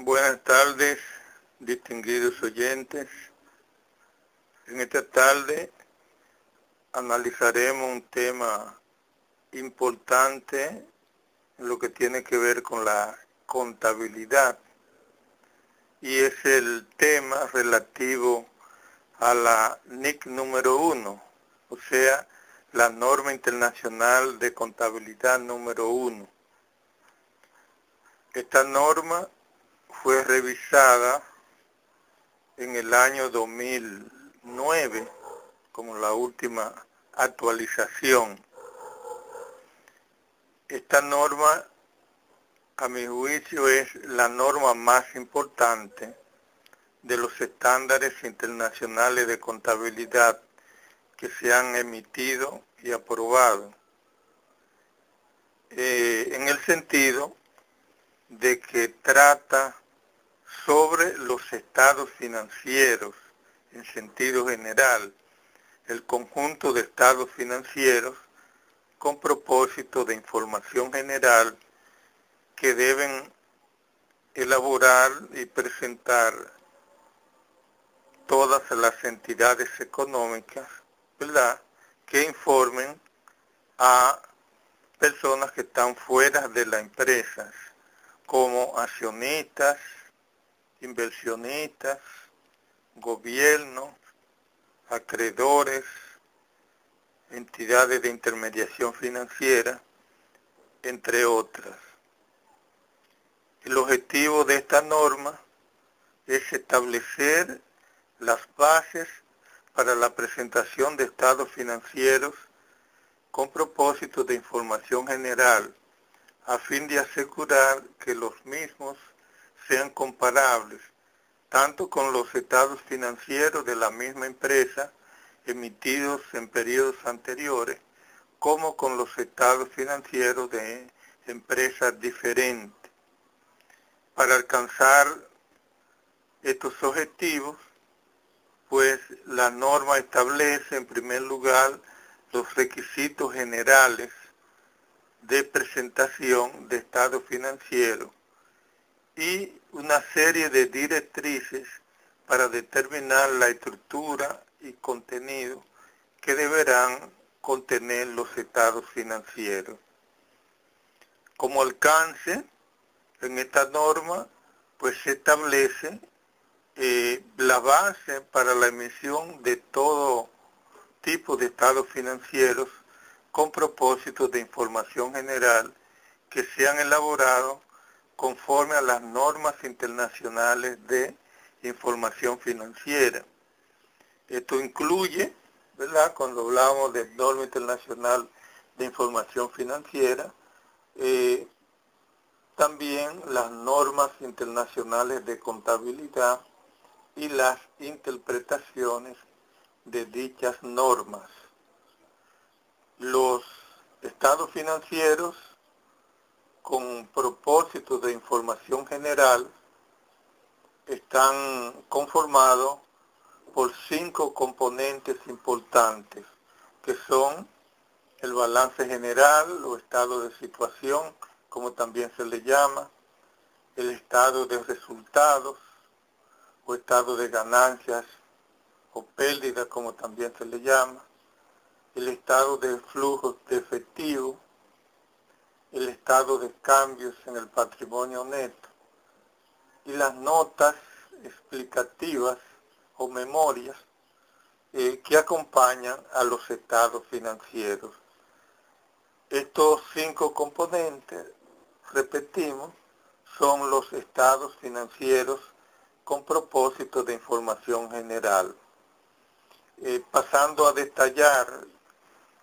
Buenas tardes, distinguidos oyentes. En esta tarde analizaremos un tema importante en lo que tiene que ver con la contabilidad, y es el tema relativo a la NIC número 1, o sea, la norma internacional de contabilidad número 1. Esta norma fue revisada en el año 2009 como la última actualización. Esta norma, a mi juicio, es la norma más importante de los estándares internacionales de contabilidad que se han emitido y aprobado, en el sentido de que trata sobre los estados financieros en sentido general, el conjunto de estados financieros con propósito de información general que deben elaborar y presentar todas las entidades económicas, ¿verdad?, que informen a personas que están fuera de las empresas, como accionistas, inversionistas, gobiernos, acreedores, entidades de intermediación financiera, entre otras. El objetivo de esta norma es establecer las bases para la presentación de estados financieros con propósito de información general, a fin de asegurar que los mismos sean comparables tanto con los estados financieros de la misma empresa emitidos en periodos anteriores, como con los estados financieros de empresas diferentes. Para alcanzar estos objetivos, pues la norma establece en primer lugar los requisitos generales de presentación de estados financieros y una serie de directrices para determinar la estructura y contenido que deberán contener los estados financieros. Como alcance, en esta norma, pues se establece la base para la emisión de todo tipo de estados financieros con propósitos de información general que sean elaborados conforme a las normas internacionales de información financiera. Esto incluye, ¿verdad?, cuando hablamos de norma internacional de información financiera, también las normas internacionales de contabilidad y las interpretaciones de dichas normas. Los estados financieros con propósito de información general están conformados por 5 componentes importantes, que son el balance general o estado de situación, como también se le llama, el estado de resultados o estado de ganancias o pérdidas, como también se le llama, el estado de flujos de efectivo, el estado de cambios en el patrimonio neto y las notas explicativas o memorias que acompañan a los estados financieros. Estos 5 componentes, repetimos, son los estados financieros con propósito de información general. Pasando a detallar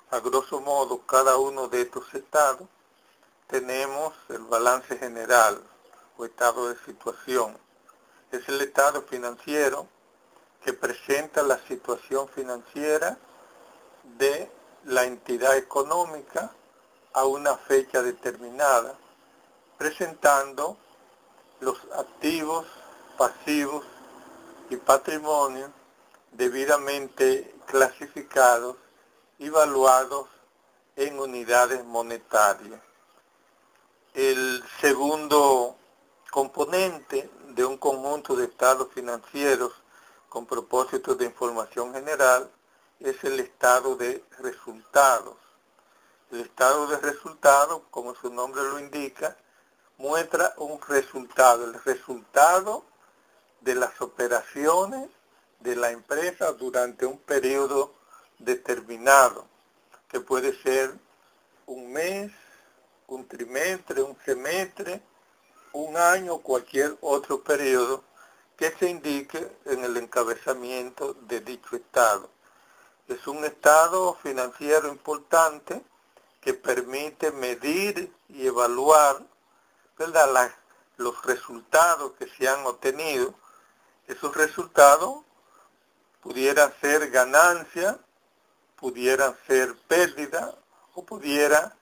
a grosso modo cada uno de estos estados, tenemos el balance general o estado de situación. Es el estado financiero que presenta la situación financiera de la entidad económica a una fecha determinada, presentando los activos, pasivos y patrimonio debidamente clasificados y valuados en unidades monetarias. El segundo componente de un conjunto de estados financieros con propósitos de información general es el estado de resultados. El estado de resultados, como su nombre lo indica, muestra un resultado, el resultado de las operaciones de la empresa durante un periodo determinado, que puede ser un mes, un trimestre, un semestre, un año o cualquier otro periodo que se indique en el encabezamiento de dicho estado. Es un estado financiero importante que permite medir y evaluar, ¿verdad?, los resultados que se han obtenido. Esos resultados pudieran ser ganancia, pudieran ser pérdida o pudiera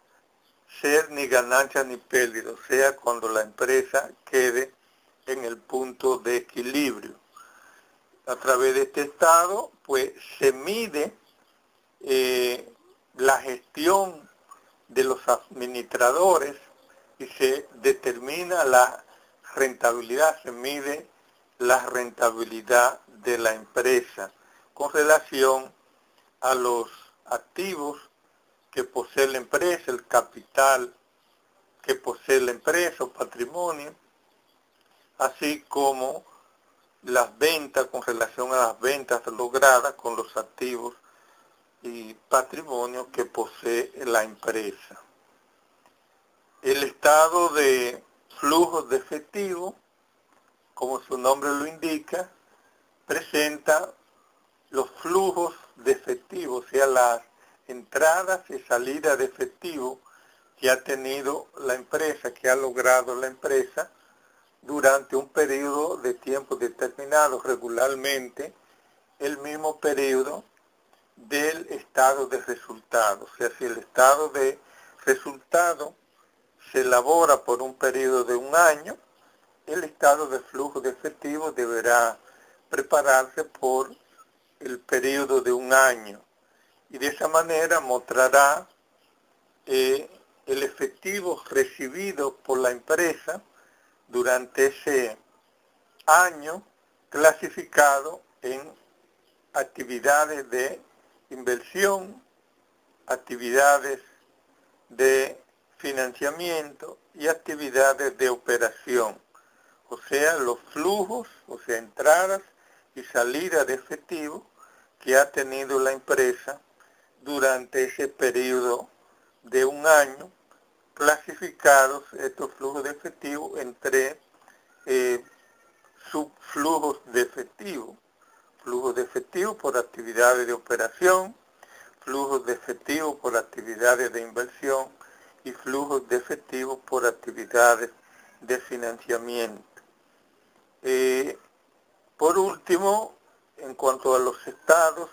ser ni ganancia ni pérdida, o sea, cuando la empresa quede en el punto de equilibrio. A través de este estado, pues se mide la gestión de los administradores y se determina la rentabilidad, se mide la rentabilidad de la empresa con relación a los activos que posee la empresa, el capital que posee la empresa o patrimonio, así como las ventas con relación a las ventas logradas con los activos y patrimonio que posee la empresa. El estado de flujos de efectivo, como su nombre lo indica, presenta los flujos de efectivo, o sea, las entradas y salidas de efectivo que ha tenido la empresa, que ha logrado la empresa durante un periodo de tiempo determinado, regularmente el mismo periodo del estado de resultado. O sea, si el estado de resultado se elabora por un periodo de un año, el estado de flujo de efectivo deberá prepararse por el periodo de un año y de esa manera mostrará el efectivo recibido por la empresa durante ese año, clasificado en actividades de inversión, actividades de financiamiento y actividades de operación, o sea, los flujos, o sea, entradas y salidas de efectivo que ha tenido la empresa durante ese periodo de un año, clasificados estos flujos de efectivo entre subflujos de efectivo, flujos de efectivo por actividades de operación, flujos de efectivo por actividades de inversión y flujos de efectivo por actividades de financiamiento. Por último, en cuanto a los estados,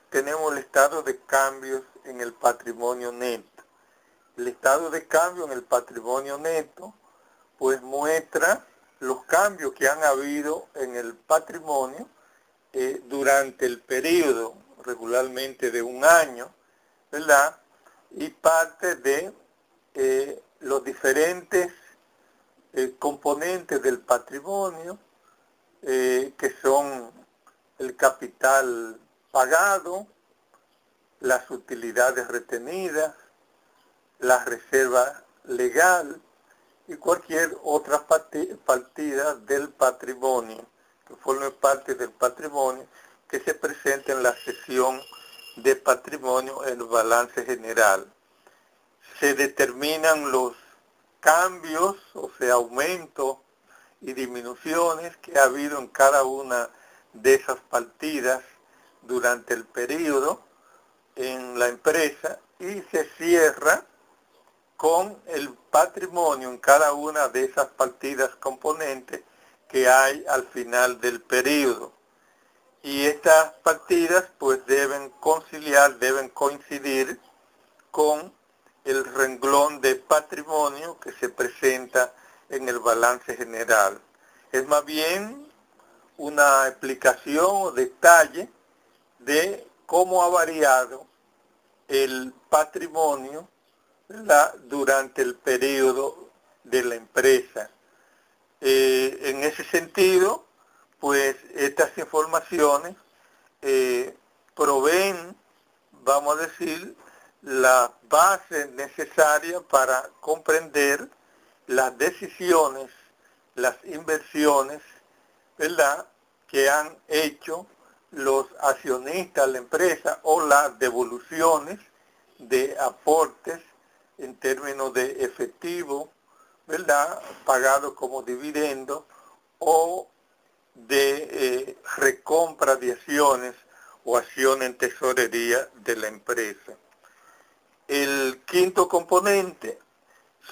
tenemos el estado de cambios en el patrimonio neto. El estado de cambio en el patrimonio neto, pues muestra los cambios que han habido en el patrimonio durante el periodo regularmente de un año, ¿verdad? Y parte de los diferentes componentes del patrimonio, que son el capital pagado, las utilidades retenidas, la reserva legal y cualquier otra partida del patrimonio, que forme parte del patrimonio, que se presenta en la sección de patrimonio en el balance general. Se determinan los cambios, o sea, aumentos y disminuciones que ha habido en cada una de esas partidas durante el periodo en la empresa y se cierra con el patrimonio en cada una de esas partidas componentes que hay al final del periodo. Y estas partidas pues deben conciliar, deben coincidir con el renglón de patrimonio que se presenta en el balance general. Es más bien una explicación o detalle de cómo ha variado el patrimonio durante el periodo de la empresa. En ese sentido, pues estas informaciones proveen, vamos a decir, la base necesaria para comprender las decisiones, las inversiones, ¿verdad?, que han hecho los accionistas de la empresa o las devoluciones de aportes en términos de efectivo, ¿verdad?, pagado como dividendo o de recompra de acciones o acciones en tesorería de la empresa. El quinto componente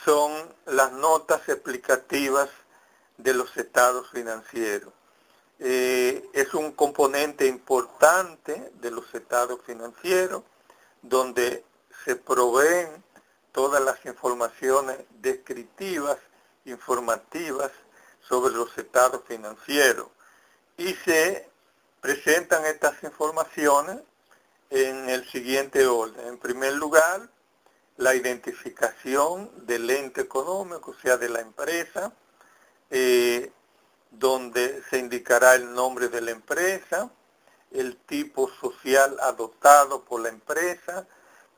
son las notas explicativas de los estados financieros. Es un componente importante de los estados financieros donde se proveen todas las informaciones descriptivas, informativas sobre los estados financieros y se presentan estas informaciones en el siguiente orden. En primer lugar, la identificación del ente económico, o sea, de la empresa, donde se indicará el nombre de la empresa, el tipo social adoptado por la empresa,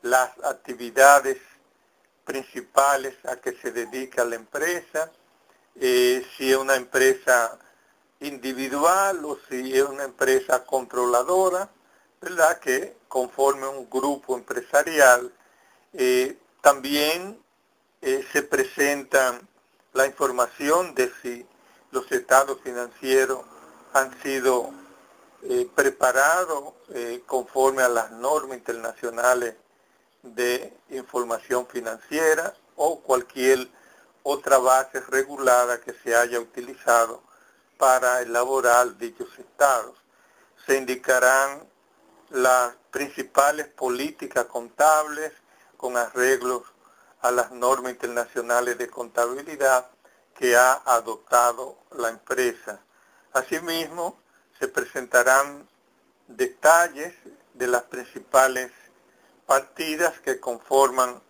las actividades principales a que se dedica la empresa, si es una empresa individual o si es una empresa controladora, ¿verdad?, que conforme un grupo empresarial. También se presenta la información de si los estados financieros han sido preparados conforme a las normas internacionales de información financiera o cualquier otra base regulada que se haya utilizado para elaborar dichos estados. Se indicarán las principales políticas contables con arreglos a las normas internacionales de contabilidad que ha adoptado la empresa. Asimismo, se presentarán detalles de las principales partidas que conforman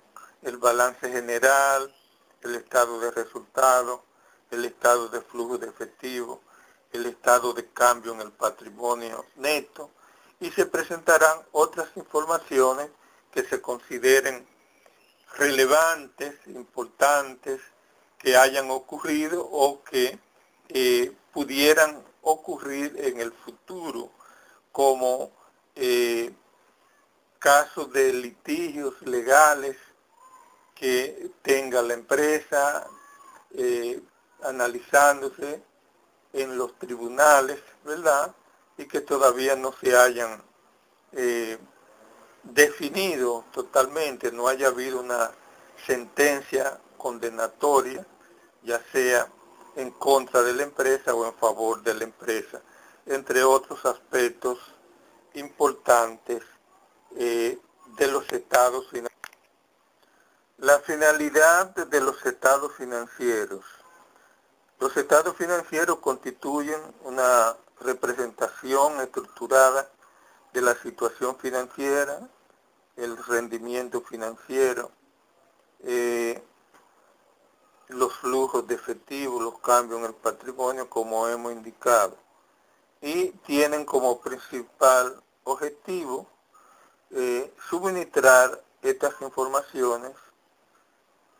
el balance general, el estado de resultados, el estado de flujo de efectivo, el estado de cambio en el patrimonio neto, y se presentarán otras informaciones que se consideren relevantes, importantes, que hayan ocurrido o que pudieran ocurrir en el futuro, como casos de litigios legales que tenga la empresa, analizándose en los tribunales, ¿verdad?, y que todavía no se hayan definido totalmente, no haya habido una sentencia condenatoria, ya sea en contra de la empresa o en favor de la empresa, entre otros aspectos importantes de los estados financieros. La finalidad de los estados financieros. Los estados financieros constituyen una representación estructurada de la situación financiera, el rendimiento financiero, los flujos de efectivo, los cambios en el patrimonio, como hemos indicado, y tienen como principal objetivo suministrar estas informaciones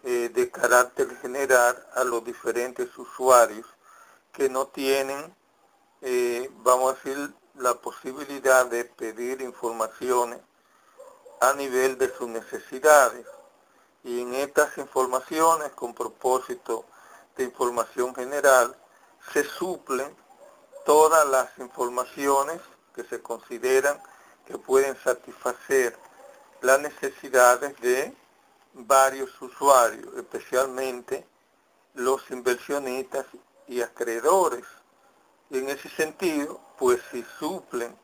de carácter general a los diferentes usuarios que no tienen, vamos a decir, la posibilidad de pedir informaciones a nivel de sus necesidades. Y en estas informaciones, con propósito de información general, se suplen todas las informaciones que se consideran que pueden satisfacer las necesidades de varios usuarios, especialmente los inversionistas y acreedores. Y en ese sentido, pues si suplen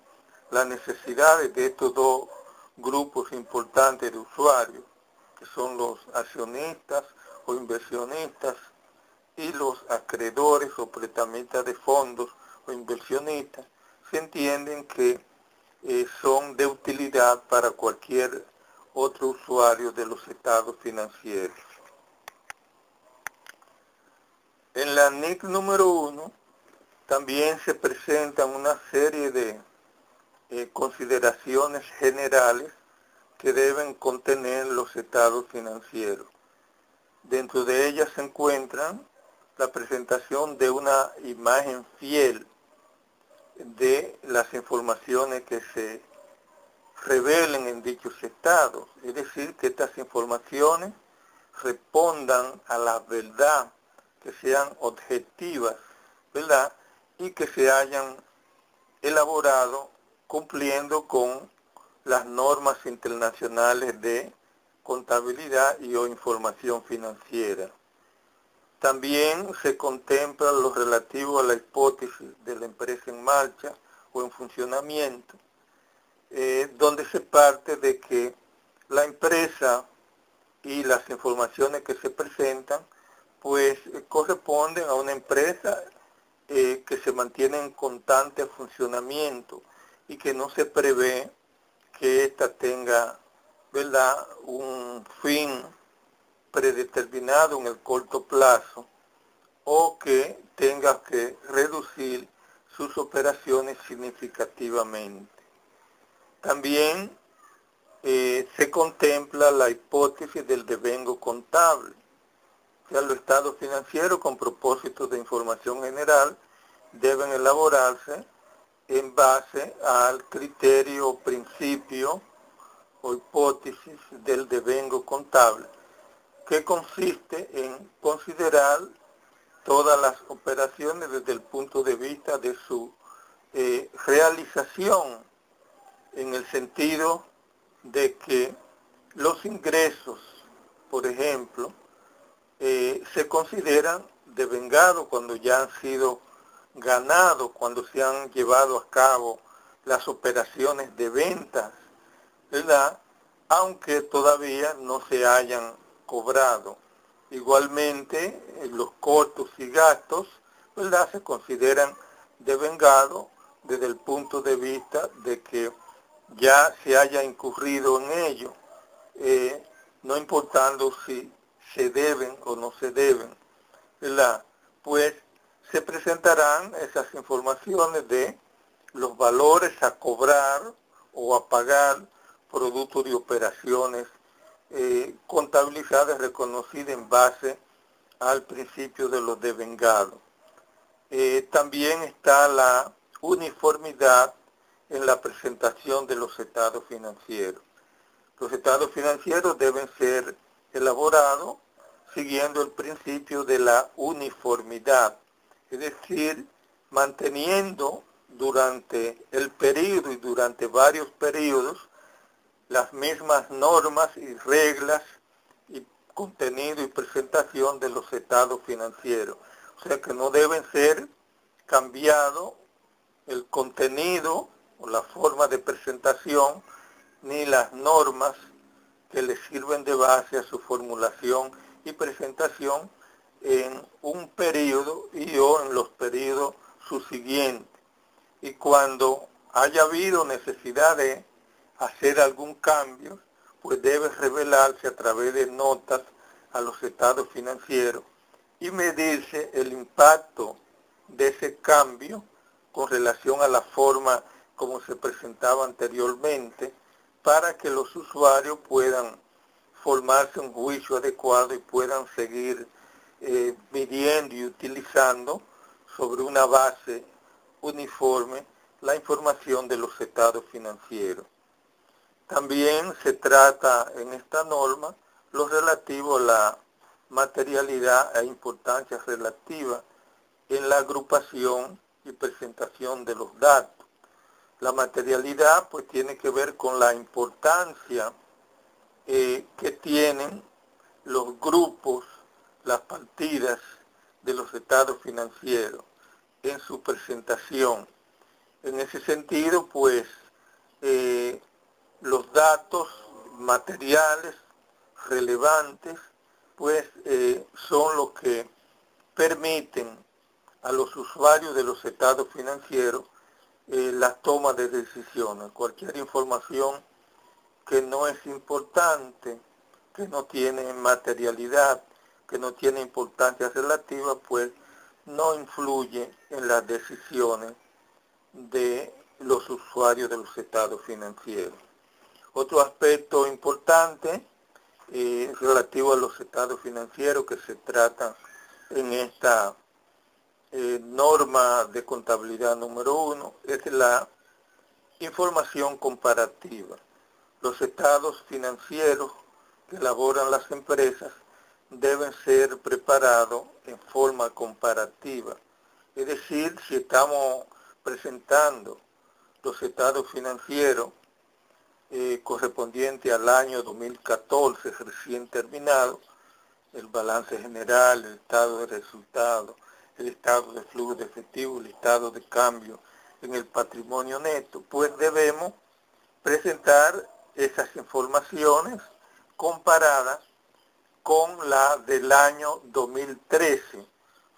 las necesidades de estos dos grupos importantes de usuarios, que son los accionistas o inversionistas y los acreedores o prestamistas de fondos o inversionistas, se entienden que son de utilidad para cualquier otro usuario de los estados financieros. En la NIC número 1 también se presentan una serie de consideraciones generales que deben contener los estados financieros. Dentro de ellas se encuentran la presentación de una imagen fiel de las informaciones que se revelen en dichos estados, es decir, que estas informaciones respondan a la verdad, que sean objetivas, ¿verdad? Y que se hayan elaborado cumpliendo con las normas internacionales de contabilidad y o información financiera. También se contempla lo relativo a la hipótesis de la empresa en marcha o en funcionamiento, donde se parte de que la empresa y las informaciones que se presentan pues corresponden a una empresa que se mantiene en constante funcionamiento y que no se prevé que ésta tenga, ¿verdad?, un fin predeterminado en el corto plazo o que tenga que reducir sus operaciones significativamente. También se contempla la hipótesis del devengo contable. O sea, los estados financieros con propósitos de información general deben elaborarse en base al criterio o principio o hipótesis del devengo contable, que consiste en considerar todas las operaciones desde el punto de vista de su realización, en el sentido de que los ingresos, por ejemplo, se consideran devengados cuando ya han sido ganados, cuando se han llevado a cabo las operaciones de ventas, ¿verdad?, aunque todavía no se hayan cobrado. Igualmente, los costos y gastos, ¿verdad?, se consideran devengados desde el punto de vista de que ya se haya incurrido en ello, no importando si se deben o no se deben, ¿verdad? Pues se presentarán esas informaciones de los valores a cobrar o a pagar producto de operaciones contabilizadas, reconocidas en base al principio de los devengados. También está la uniformidad en la presentación de los estados financieros. Los estados financieros deben ser elaborados siguiendo el principio de la uniformidad, es decir, manteniendo durante el periodo y durante varios periodos las mismas normas y reglas y contenido y presentación de los estados financieros. O sea que no deben ser cambiado el contenido o la forma de presentación ni las normas que les sirven de base a su formulación y presentación en un periodo y o en los periodos subsiguientes. Y cuando haya habido necesidad de hacer algún cambio, pues debe revelarse a través de notas a los estados financieros y medirse el impacto de ese cambio con relación a la forma como se presentaba anteriormente, para que los usuarios puedan formarse un juicio adecuado y puedan seguir midiendo y utilizando sobre una base uniforme la información de los estados financieros. También se trata en esta norma lo relativo a la materialidad e importancia relativa en la agrupación y presentación de los datos. La materialidad pues tiene que ver con la importancia que tienen los grupos, las partidas de los estados financieros en su presentación. En ese sentido, pues, los datos materiales relevantes, pues, son los que permiten a los usuarios de los estados financieros la toma de decisiones. Cualquier información que no es importante, que no tiene materialidad, que no tiene importancia relativa, pues no influye en las decisiones de los usuarios de los estados financieros. Otro aspecto importante relativo a los estados financieros que se tratan en esta norma de contabilidad número 1 es la información comparativa. Los estados financieros que elaboran las empresas deben ser preparados en forma comparativa. Es decir, si estamos presentando los estados financieros correspondientes al año 2014 recién terminado, el balance general, el estado de resultados, el estado de flujo de efectivo, el estado de cambio en el patrimonio neto, pues debemos presentar esas informaciones comparadas con la del año 2013,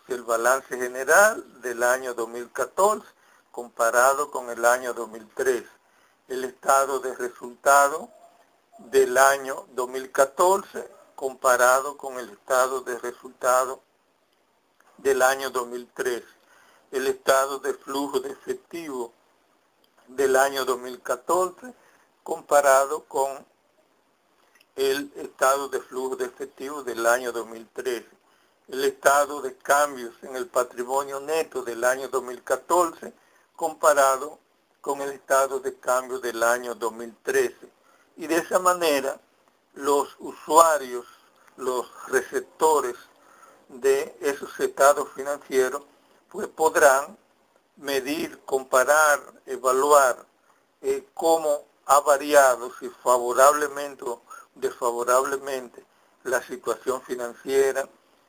el balance general del año 2014 comparado con el año 2013, el estado de resultado del año 2014 comparado con el estado de resultado del año 2013, el estado de flujo de efectivo del año 2014 comparado con el estado de flujo de efectivo del año 2013, el estado de cambios en el patrimonio neto del año 2014 comparado con el estado de cambio del año 2013. Y de esa manera los usuarios, los receptores de esos estados financieros, pues podrán medir, comparar, evaluar cómo ha variado, si favorablemente o desfavorablemente, la situación financiera,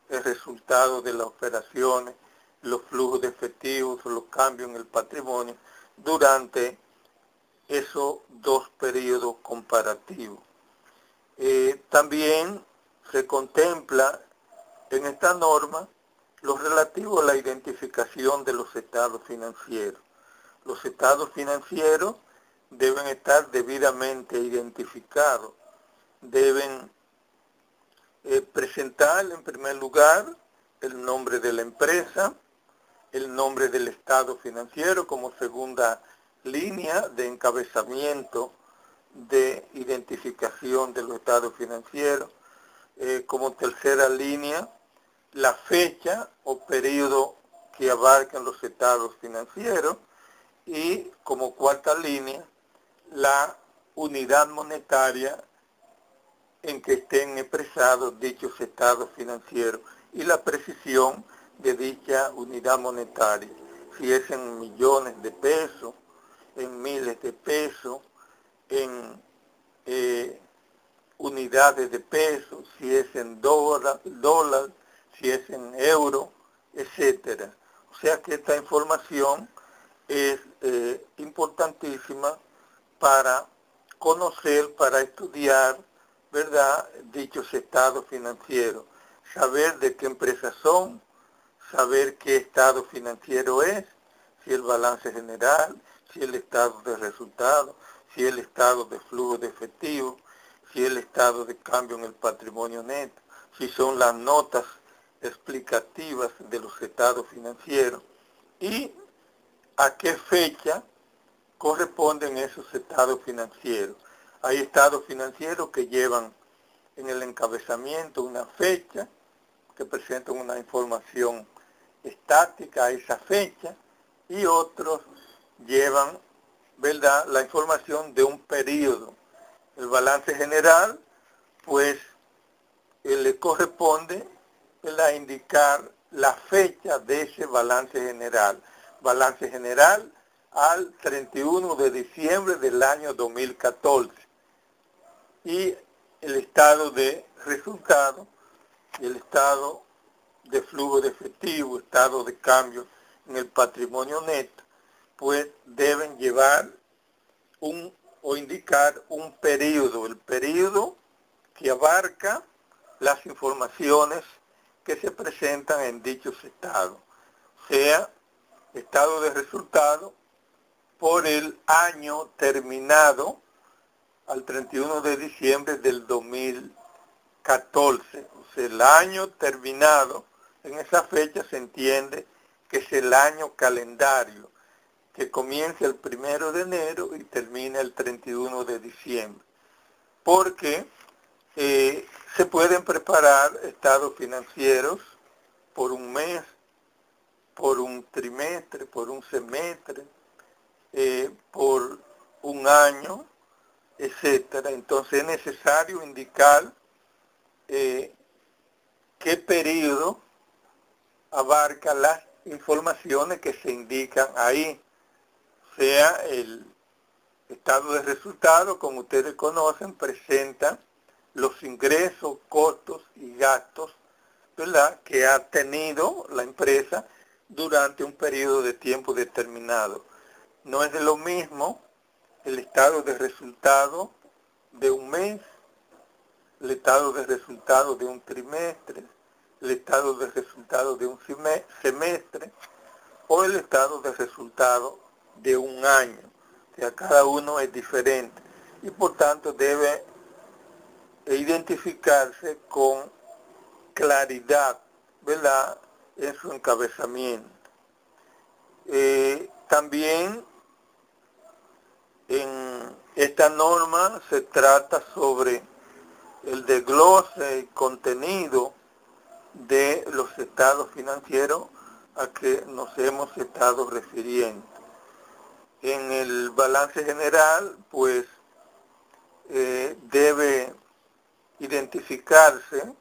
el resultado de las operaciones, los flujos de efectivos, los cambios en el patrimonio, durante esos dos periodos comparativos. También se contempla en esta norma lo relativo a la identificación de los estados financieros. Los estados financieros deben estar debidamente identificados, deben presentar en primer lugar el nombre de la empresa, el nombre del estado financiero como segunda línea de encabezamiento de identificación de los estados financieros, como tercera línea la fecha o periodo que abarcan los estados financieros y como cuarta línea la unidad monetaria en que estén expresados dichos estados financieros y la precisión de dicha unidad monetaria, si es en millones de pesos, en miles de pesos, en unidades de pesos, si es en dólar, si es en euro, etcétera. O sea que esta información es importantísima para conocer, para estudiar, ¿verdad?, dichos estados financieros, saber de qué empresas son, saber qué estado financiero es, si el balance general, si el estado de resultados, si el estado de flujo de efectivo, si el estado de cambio en el patrimonio neto, si son las notas explicativas de los estados financieros y a qué fecha corresponden esos estados financieros. Hay estados financieros que llevan en el encabezamiento una fecha, que presentan una información estática a esa fecha, y otros llevan, ¿verdad?, la información de un periodo. El balance general, pues, le corresponde, ¿verdad?, indicar la fecha de ese balance general. Balance general al 31 de diciembre del año 2014. Y el estado de resultado, el estado de flujo de efectivo, estado de cambio en el patrimonio neto, pues deben llevar o indicar un periodo, el periodo que abarca las informaciones que se presentan en dichos estados, sea estado de resultado por el año terminado al 31 de diciembre del 2014, o sea, el año terminado En esa fecha se entiende que es el año calendario, que comienza el 1 de enero y termina el 31 de diciembre. Porque se pueden preparar estados financieros por un mes, por un trimestre, por un semestre, por un año, etcétera. Entonces es necesario indicar qué periodo abarca las informaciones que se indican ahí, sea el estado de resultados, como ustedes conocen, presenta los ingresos, costos y gastos, ¿verdad?, que ha tenido la empresa durante un periodo de tiempo determinado. No es de lo mismo el estado de resultado de un mes, el estado de resultado de un trimestre, el estado de resultado de un semestre o el estado de resultado de un año. O sea, cada uno es diferente y por tanto debe identificarse con claridad, ¿verdad?, en su encabezamiento. También en esta norma se trata sobre el desglose y contenido de los estados financieros a que nos hemos estado refiriendo. En el balance general, pues, debe identificarse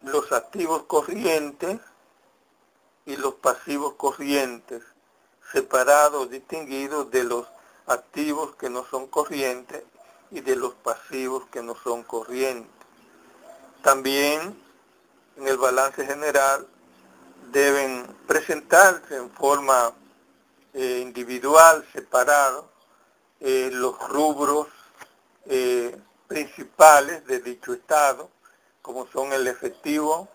los activos corrientes y los pasivos corrientes, separados, distinguidos de los activos que no son corrientes y de los pasivos que no son corrientes. También en el balance general deben presentarse en forma individual, separado, los rubros principales de dicho estado, como son el efectivo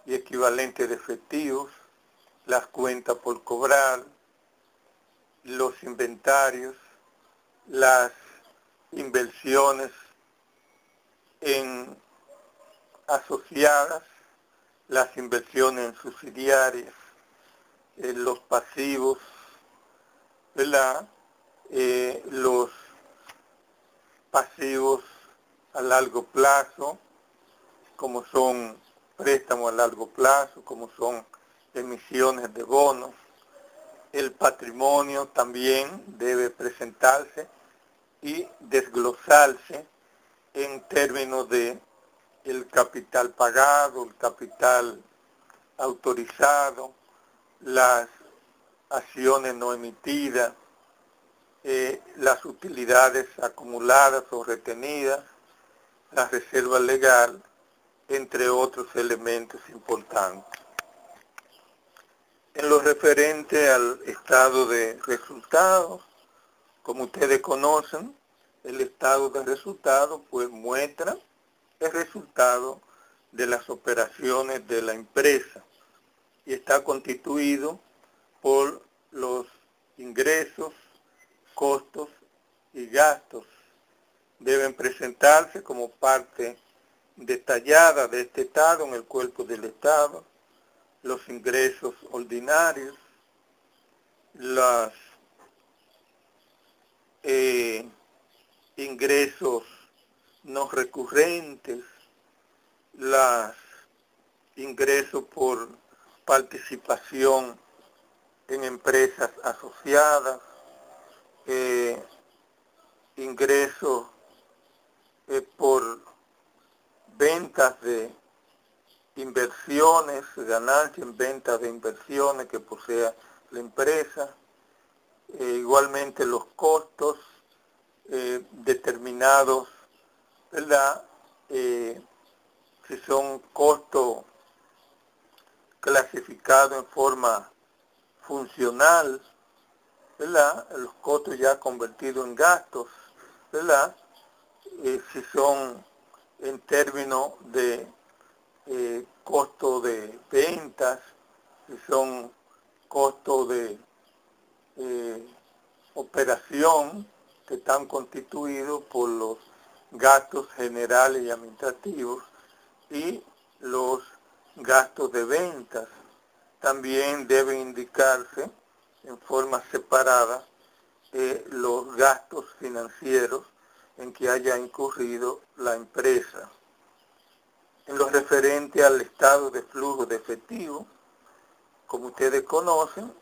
y equivalente de efectivos, las cuentas por cobrar, los inventarios, las inversiones en asociadas, las inversiones en subsidiarias, los pasivos, ¿verdad?, los pasivos a largo plazo, como son préstamos a largo plazo, como son emisiones de bonos. El patrimonio también debe presentarse y desglosarse en términos de el capital pagado, el capital autorizado, las acciones no emitidas, las utilidades acumuladas o retenidas, la reserva legal, entre otros elementos importantes. En lo referente al estado de resultados, como ustedes conocen, el estado de resultados pues muestra el resultado de las operaciones de la empresa y está constituido por los ingresos, costos y gastos. Deben presentarse como parte detallada de este estado en el cuerpo del estado, los ingresos ordinarios, los ingresos no recurrentes, los ingresos por participación en empresas asociadas, ingresos por ventas de inversiones, ganancias en ventas de inversiones que posea la empresa, igualmente los costos determinados, ¿verdad?, si son costos clasificados en forma funcional, ¿verdad?, los costos ya convertidos en gastos, ¿verdad?, si son en términos de costo de ventas, si son costos de operación que están constituidos por los gastos generales y administrativos y los gastos de ventas. También deben indicarse en forma separada los gastos financieros en que haya incurrido la empresa. En lo referente al estado de flujo de efectivo, como ustedes conocen,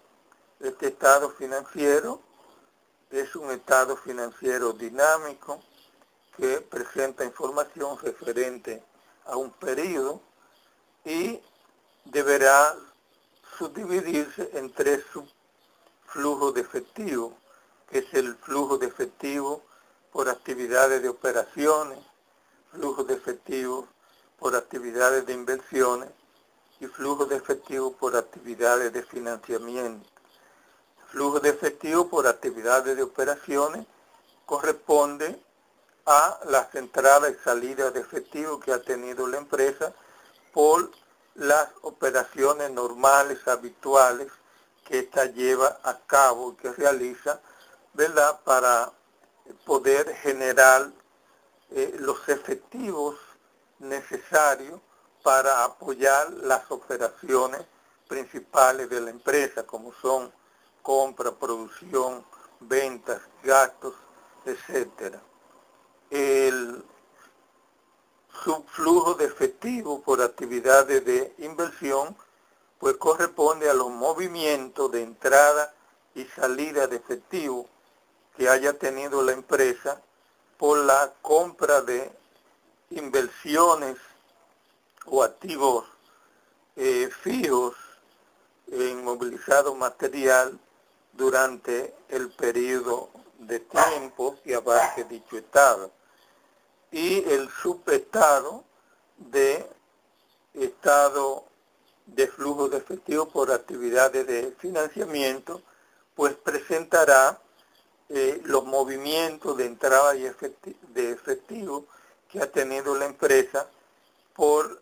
este estado financiero es un estado financiero dinámico que presenta información referente a un periodo y deberá subdividirse en tres subflujos de efectivo, que es el flujo de efectivo por actividades de operaciones, flujo de efectivo por actividades de inversiones y flujo de efectivo por actividades de financiamiento. Flujo de efectivo por actividades de operaciones corresponde a las entradas y salidas de efectivo que ha tenido la empresa por las operaciones normales, habituales, que ésta lleva a cabo y que realiza, ¿verdad?, para poder generar los efectivos necesarios para apoyar las operaciones principales de la empresa, como son compra, producción, ventas, gastos, etc. El subflujo de efectivo por actividades de inversión pues corresponde a los movimientos de entrada y salida de efectivo que haya tenido la empresa por la compra de inversiones o activos fijos en movilizado material durante el periodo de tiempo que abarque dicho estado. Y el subestado de estado de flujo de efectivo por actividades de financiamiento, pues presentará los movimientos de entrada y de efectivo que ha tenido la empresa por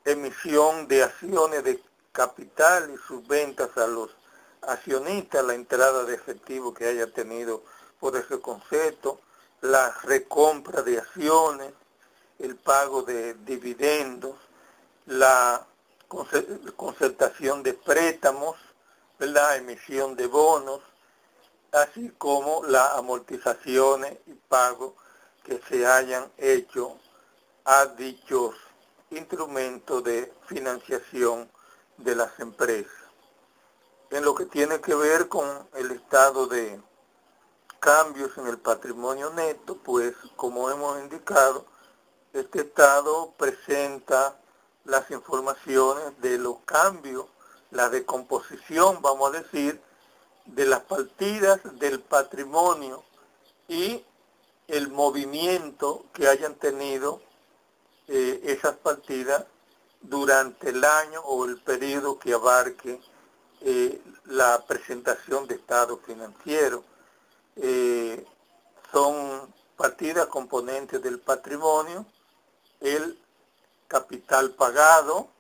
emisión de acciones de capital y sus ventas a los accionistas, la entrada de efectivo que haya tenido por ese concepto, la recompra de acciones, el pago de dividendos, la concertación de préstamos, la emisión de bonos, así como las amortizaciones y pagos que se hayan hecho a dichos instrumentos de financiación de las empresas. En lo que tiene que ver con el estado de cambios en el patrimonio neto, pues como hemos indicado, este estado presenta las informaciones de los cambios, la decomposición, vamos a decir, de las partidas del patrimonio y el movimiento que hayan tenido esas partidas durante el año o el periodo que abarque la presentación de estado financiero. Son partidas componentes del patrimonio, el capital pagado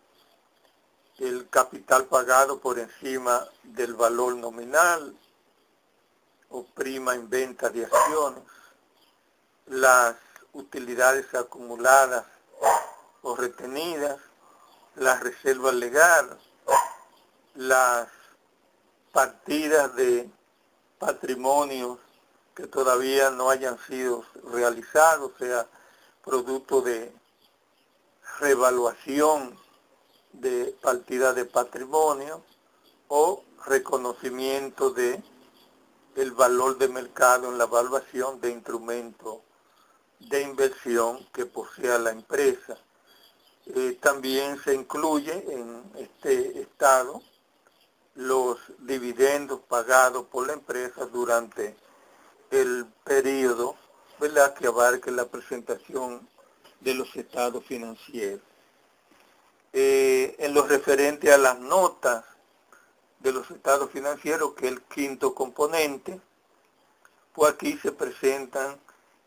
por encima del valor nominal o prima en venta de acciones, las utilidades acumuladas o retenidas, las reservas legales, las partidas de patrimonios que todavía no hayan sido realizados, o sea, producto de revaluación de partidas de patrimonio o reconocimiento de el valor de mercado en la evaluación de instrumentos de inversión que posea la empresa. También se incluye en este estado los dividendos pagados por la empresa durante el periodo, ¿verdad?, que abarque la presentación de los estados financieros. En lo referente a las notas de los estados financieros, que es el quinto componente, pues aquí se presentan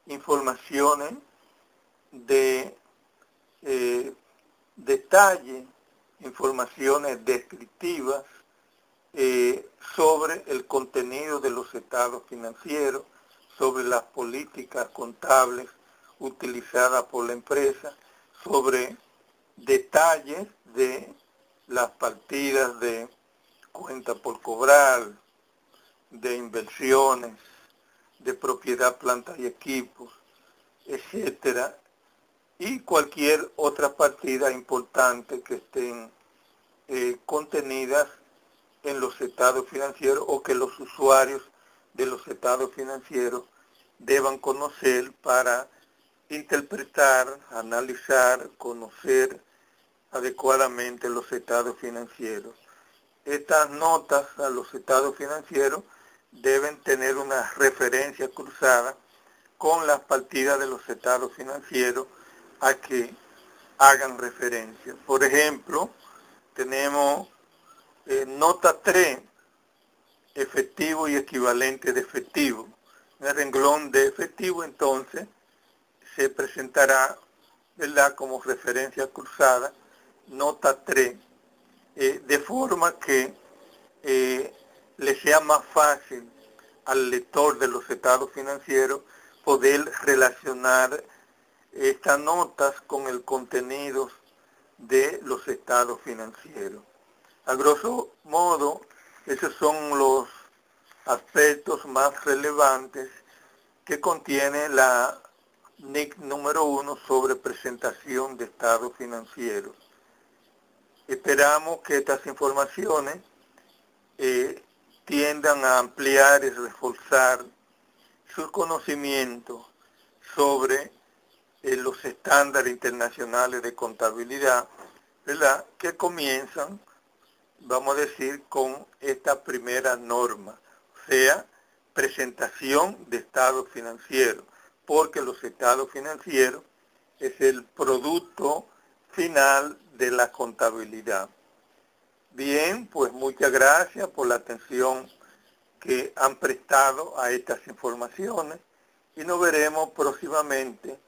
informaciones de detalle, informaciones descriptivas sobre el contenido de los estados financieros, sobre las políticas contables utilizadas por la empresa, sobre detalles de las partidas de cuenta por cobrar, de inversiones, de propiedad, planta y equipos, etcétera, y cualquier otra partida importante que estén contenidas en los estados financieros o que los usuarios de los estados financieros deban conocer para interpretar, analizar, conocer adecuadamente los estados financieros. Estas notas a los estados financieros deben tener una referencia cruzada con las partidas de los estados financieros a que hagan referencia. Por ejemplo, tenemos nota 3, efectivo y equivalente de efectivo. En el renglón de efectivo, entonces, se presentará, ¿verdad?, como referencia cruzada, nota 3, de forma que le sea más fácil al lector de los estados financieros poder relacionar estas notas con el contenido de los estados financieros. A grosso modo, esos son los aspectos más relevantes que contiene la NIC número 1 sobre presentación de estados financieros. Esperamos que estas informaciones tiendan a ampliar y reforzar sus conocimientos sobre los estándares internacionales de contabilidad, ¿verdad?, que comienzan, vamos a decir, con esta primera norma, o sea, presentación de estados financieros, porque los estados financieros es el producto final de la contabilidad. Bien, pues muchas gracias por la atención que han prestado a estas informaciones y nos veremos próximamente,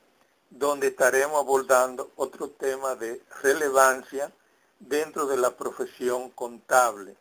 donde estaremos abordando otro tema de relevancia dentro de la profesión contable.